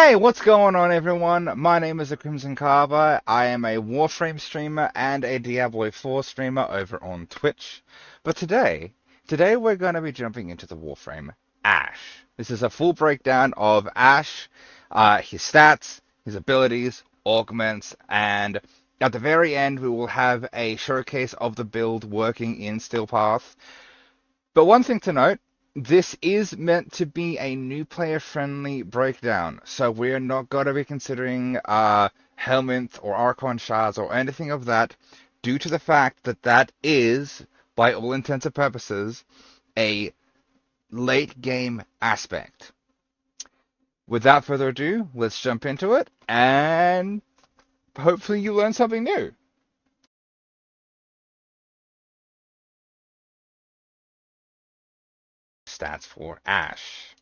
Hey, what's going on, everyone? My name is the Crimson Carver. I am a Warframe streamer and a Diablo 4 streamer over on Twitch. But today we're going to be jumping into the Warframe Ash. This is a full breakdown of Ash, his stats, his abilities, augments, and at the very end we will have a showcase of the build working in Steelpath. But one thing to note, this is meant to be a new player friendly breakdown, so we're not going to be considering Helminth or Archon shards or anything of that, due to the fact that that is, by all intents and purposes, a late game aspect. Without further ado, let's jump into it, and hopefully you learn something new. Stats for Ash.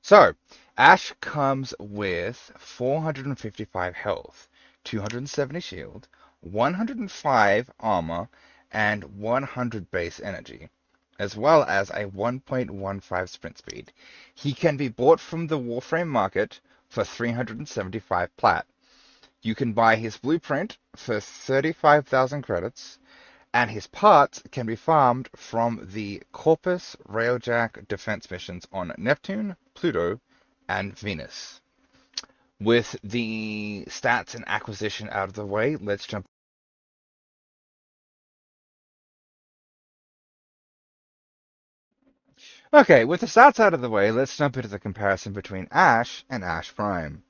So, Ash comes with 455 health, 270 shield, 105 armor, and 100 base energy, as well as a 1.15 sprint speed. He can be bought from the Warframe market for 375 plat. You can buy his blueprint for 35,000 credits, and his parts can be farmed from the Corpus Railjack defense missions on Neptune, Pluto, and Venus. With the stats and acquisition out of the way, let's jump. Okay, with the stats out of the way, let's jump into the comparison between Ash and Ash Prime.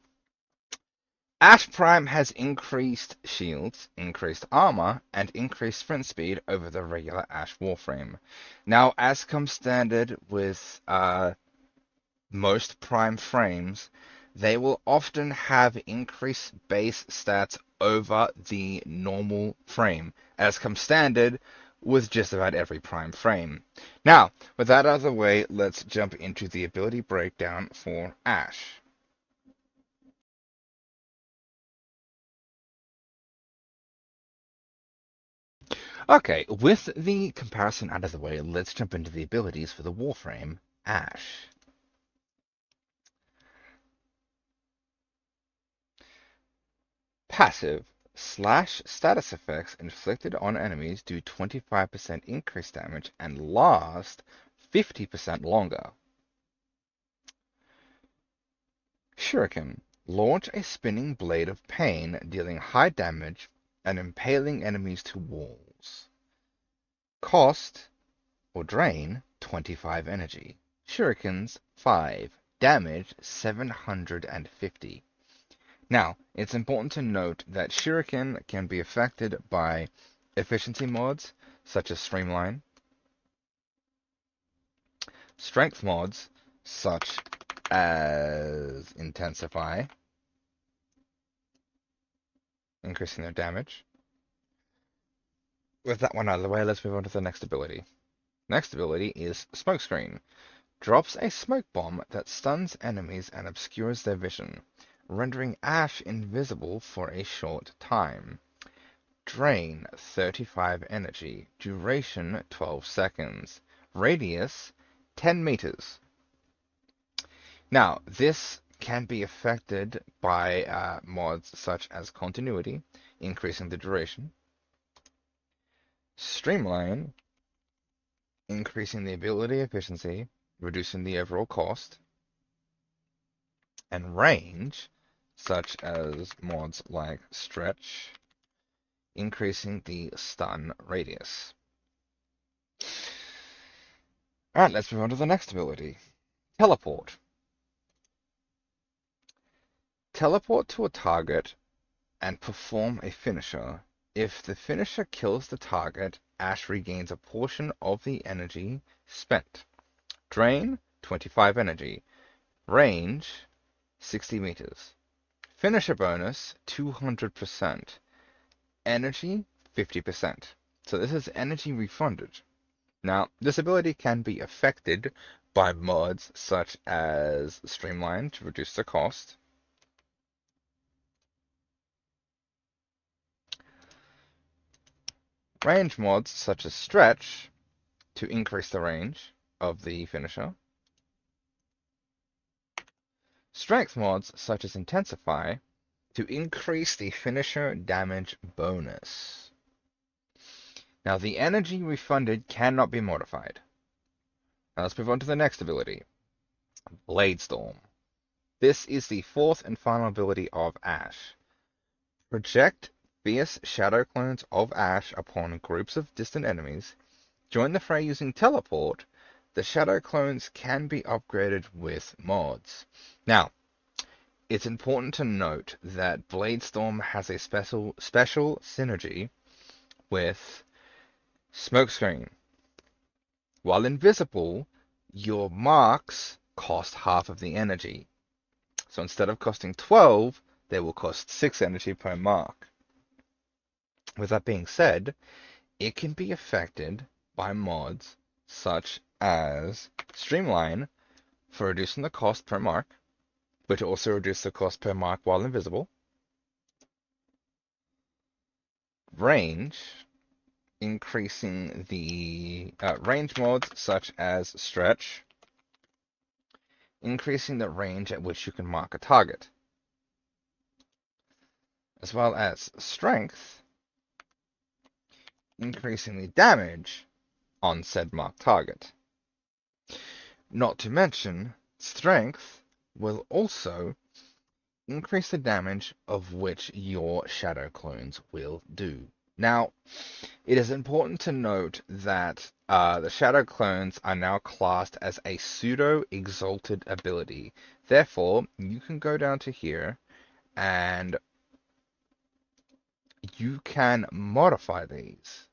Ash Prime has increased shields, increased armor, and increased sprint speed over the regular Ash Warframe. Now, as comes standard with most Prime frames, they will often have increased base stats over the normal frame, as comes standard with just about every Prime frame. Now, with that out of the way, let's jump into the ability breakdown for Ash. Okay, with the comparison out of the way, let's jump into the abilities for the Warframe Ash. Passive slash status effects inflicted on enemies do 25% increased damage and last 50% longer. Shuriken. Launch a spinning blade of pain, dealing high damage and impaling enemies to walls. Cost or drain 25 energy. Shurikens 5. Damage 750. Now, it's important to note that Shuriken can be affected by efficiency mods such as Streamline, strength mods such as Intensify, increasing their damage. With that one out of the way, let's move on to the next ability. Next ability is Smokescreen. Drops a smoke bomb that stuns enemies and obscures their vision, rendering Ash invisible for a short time. Drain 35 energy. Duration 12 seconds. Radius 10 meters. Now, this can be affected by mods such as Continuity, increasing the duration, Streamline, increasing the ability efficiency, reducing the overall cost, and Range, such as mods like Stretch, increasing the stun radius. Alright, let's move on to the next ability. Teleport. Teleport to a target and perform a finisher. If the finisher kills the target, Ash regains a portion of the energy spent. Drain 25 energy. Range 60 meters. Finisher bonus 200%. Energy 50%. So this is energy refunded. Now, this ability can be affected by mods such as Streamline to reduce the cost, range mods such as Stretch to increase the range of the finisher, strength mods such as Intensify to increase the finisher damage bonus. Now, the energy refunded cannot be modified. Now, let's move on to the next ability, Blade Storm. This is the fourth and final ability of Ash. Project fierce shadow clones of Ash upon groups of distant enemies. Join the fray using teleport. The shadow clones can be upgraded with mods. Now, it's important to note that Bladestorm has a special synergy with Smokescreen. While invisible, your marks cost half of the energy. So instead of costing 12, they will cost 6 energy per mark. With that being said, it can be affected by mods such as Streamline for reducing the cost per mark, which also reduces the cost per mark while invisible. Range, increasing the range mods such as Stretch, increasing the range at which you can mark a target, as well as Strength, increasing the damage on said marked target. Not to mention, Strength will also increase the damage of which your shadow clones will do. Now, it is important to note that the shadow clones are now classed as a pseudo-exalted ability. Therefore, you can go down to here and you can modify these.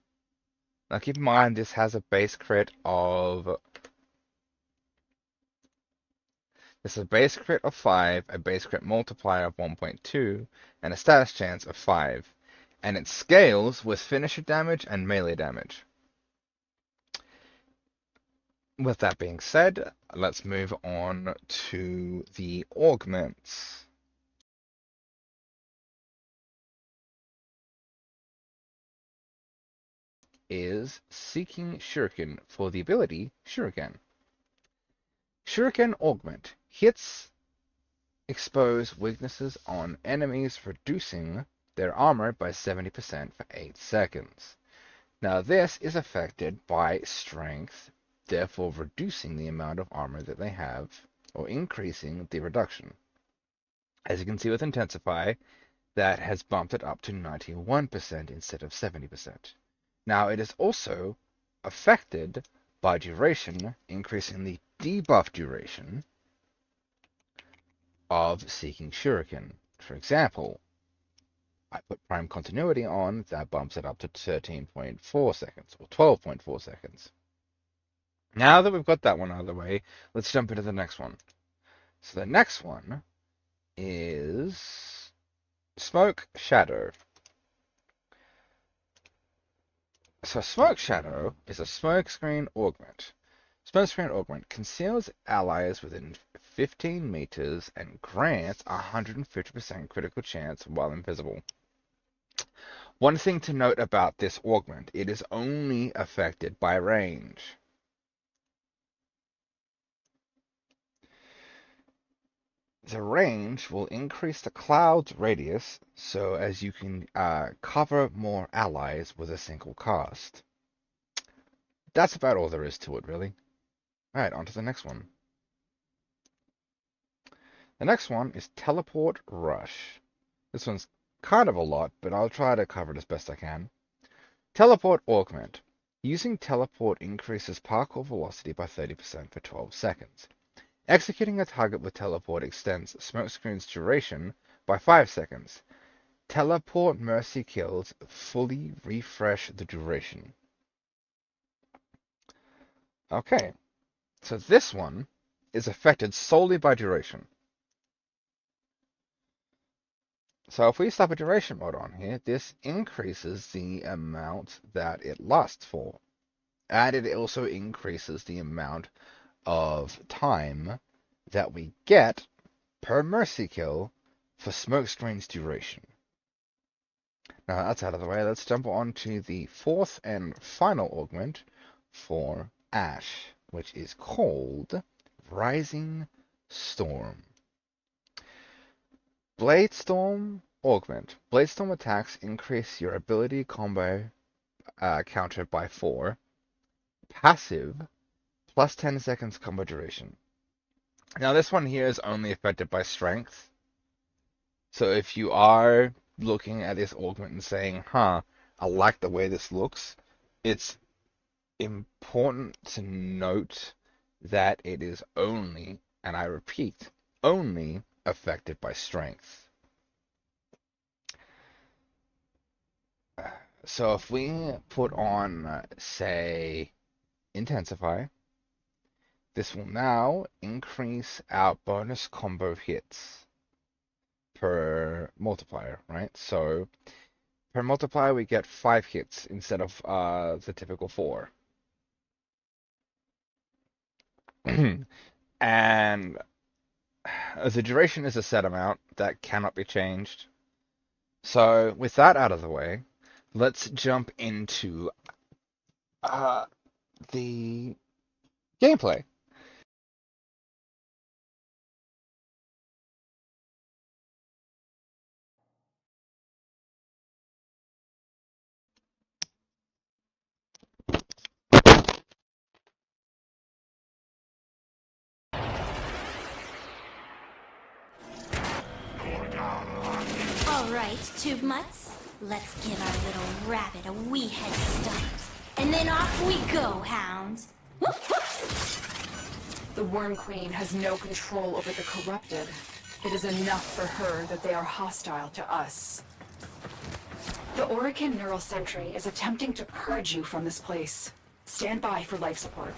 Now, keep in mind this has a base crit of 5, a base crit multiplier of 1.2, and a status chance of 5. And it scales with finisher damage and melee damage. With that being said, let's move on to the Augments. Is Seeking Shuriken for the ability Shuriken. Shuriken Augment hits expose weaknesses on enemies, reducing their armor by 70% for 8 seconds. Now this is affected by strength, therefore reducing the amount of armor that they have, or increasing the reduction. As you can see with Intensify, that has bumped it up to 91% instead of 70%. Now it is also affected by duration, increasing the debuff duration of Seeking Shuriken. For example, I put Prime Continuity on, that bumps it up to 13.4 seconds, or 12.4 seconds. Now that we've got that one out of the way, let's jump into the next one. So the next one is Smoke Shadow. So Smoke Shadow is a smokescreen augment. Smokescreen augment conceals allies within 15 meters and grants a 150% critical chance while invisible. One thing to note about this augment, it is only affected by range. The range will increase the cloud's radius so as you can cover more allies with a single cast. That's about all there is to it, really. Alright, on to the next one. The next one is Teleport Rush. This one's kind of a lot, but I'll try to cover it as best I can. Teleport Augment. Using teleport increases parkour velocity by 30% for 12 seconds. Executing a target with teleport extends Smokescreen's duration by 5 seconds. Teleport mercy kills fully refresh the duration. Okay, so this one is affected solely by duration. So if we slap a duration mode on here, this increases the amount that it lasts for. And it also increases the amount of time that we get per mercy kill for Smokescreen's duration. Now that's out of the way, let's jump on to the fourth and final augment for Ash, which is called Rising Storm. Bladestorm Augment. Bladestorm attacks increase your ability combo counter by 4. Passive, plus 10 seconds combo duration. Now this one here is only affected by strength. So if you are looking at this augment and saying, I like the way this looks, it's important to note that it is only, and I repeat, only affected by strength. So if we put on, say, Intensify, this will now increase our bonus combo hits per multiplier, right? So per multiplier we get 5 hits instead of the typical 4. And the duration is a set amount that cannot be changed. So with that out of the way, let's jump into the gameplay. Alright, Tube Mutts. Let's give our little rabbit a wee head start. And then off we go, hounds! The Worm Queen has no control over the corrupted. It is enough for her that they are hostile to us. The Orican Neural Sentry is attempting to purge you from this place. Stand by for life support.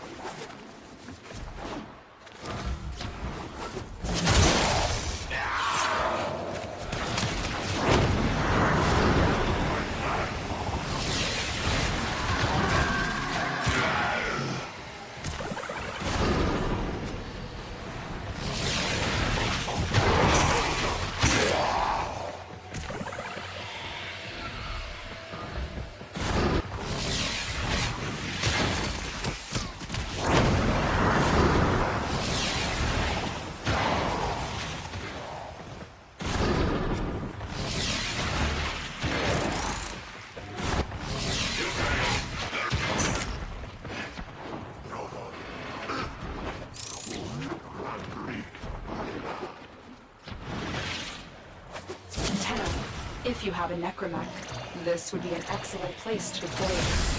If you have a necromech, this would be an excellent place to deploy it.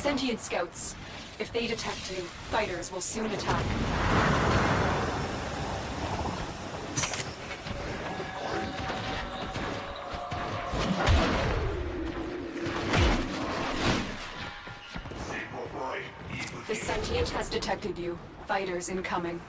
Sentient scouts. If they detect you, fighters will soon attack. The sentient has detected you. Fighters incoming.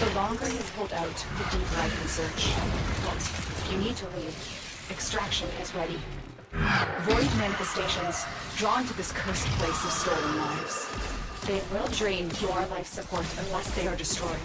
The longer you hold out, the deeper I can search. You need to leave. Extraction is ready. Void manifestations, drawn to this cursed place of stolen lives. They will drain your life support unless they are destroyed.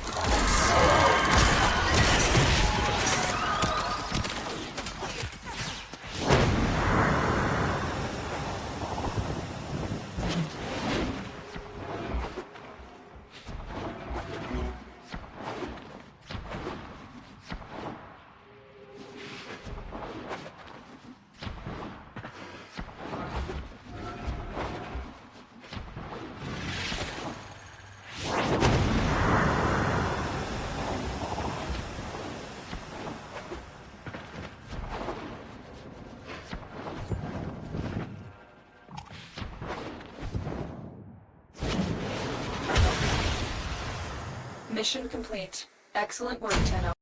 Mission complete. Excellent work, Tenno.